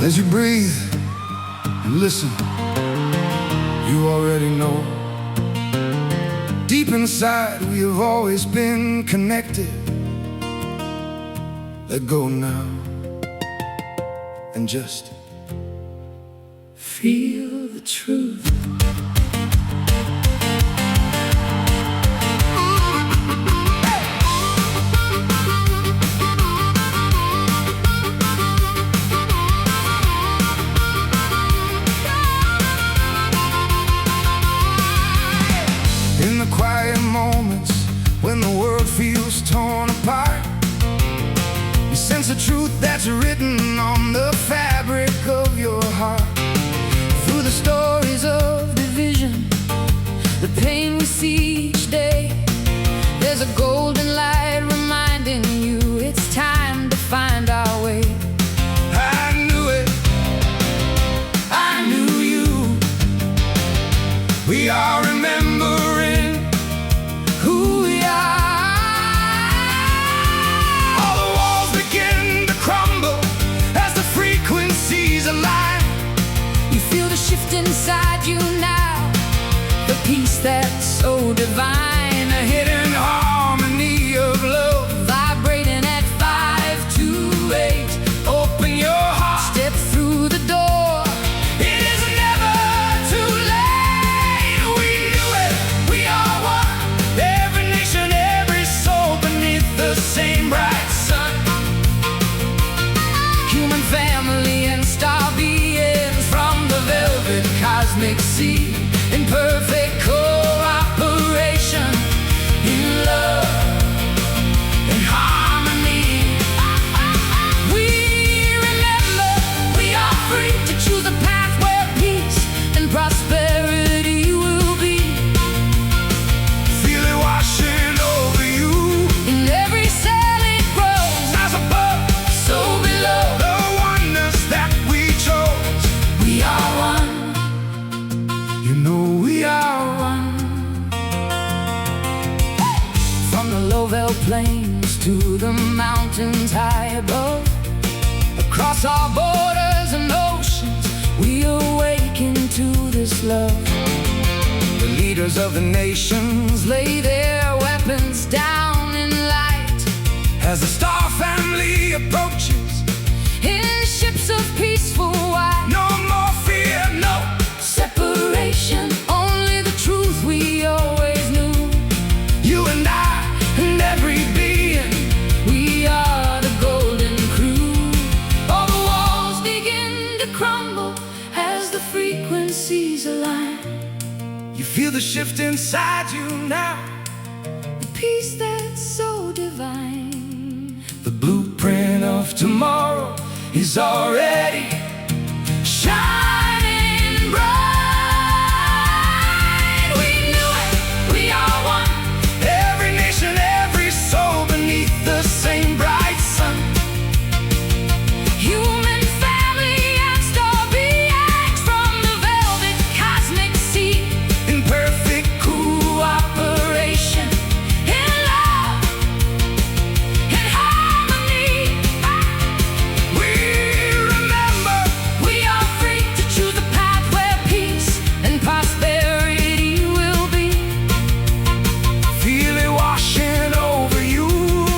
As you breathe and listen, you already know. Deep inside, we have always been connected. Let go now and just feel the truth. In the quiet moments when the world feels torn apart, you sense a truth that's written on the fabric of your heart. Through the stories of division, the pain we see each day, there's a golden light reminding you it's time to find our way. I knew it, I knew you. We are remembering who we are. All the walls begin to crumble as the frequencies align. You feel the shift inside you now, the peace that's so divine, a hidden harmony of love vibrating at 528. Open your heart, step through the door. It is never too late. We knew it, we are one. Every nation, every soul beneath the same bright sun. Human family and star beings from the velvet cosmic sea, in perfect cooperation, in love and harmony. We remember we are free to choose a path where peace and prosperity will be. Feel it washing over you. In every cell it grows, as above, so below. The oneness that we chose. We are one. You know we are one. From the low-veld plains to the mountains high above, across our borders and oceans, we awaken to this love. The leaders of the nations lay their weapons down in light as the star family approaches in ships of peaceful white. No more fear, no separation, only the truth we always knew. You and I and every being, we are the golden crew. All the walls begin to crumble as the frequencies align. You feel the shift inside you now, the peace that's so divine. The blueprint of tomorrow is already shining bright. We knew it, we are one. Every nation, every soul beneath the same bright sun. Human family and star beings from the velvet cosmic sea, in perfect cooperation, in love and harmony. We remember we are free to choose a path where peace and prosperity will be. Feel it washing over you.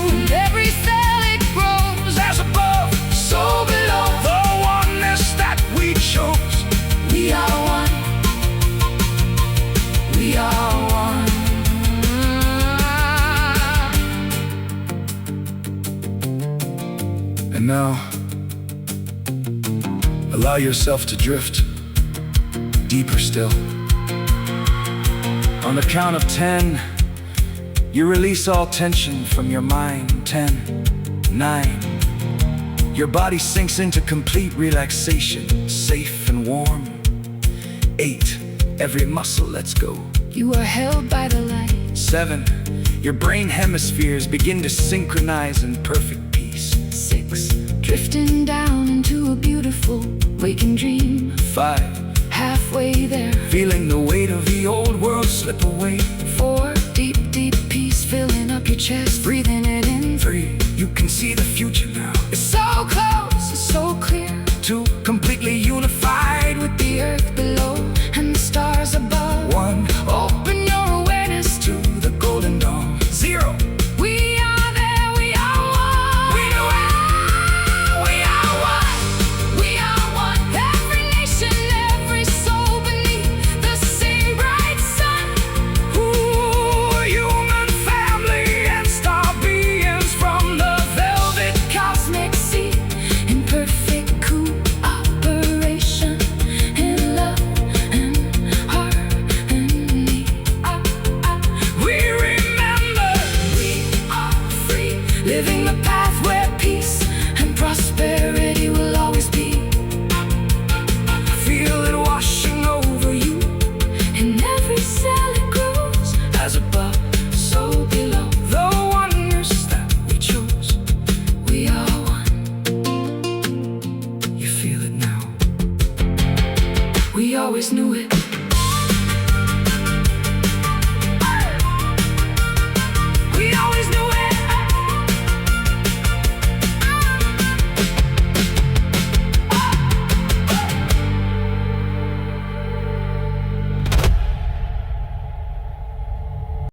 In every cell it grows, as above, so below. The oneness that we chose. We are one. We are one. And now, allow yourself to drift deeper still. On the count of 10, you release all tension from your mind. 10, 9. Your body sinks into complete relaxation, safe and warm. 8. Every muscle lets go. You are held by the light. 7. Your brain hemispheres begin to synchronize in perfect peace. 6. Drifting down into a beautiful waking dream. 5. Halfway there, feeling the weight of the old world slip away. 4. Deep, deep peace filling up your chest, breathing it in. 3. You can see the future now. It's so close, it's so clear. 2. Complete always knew it.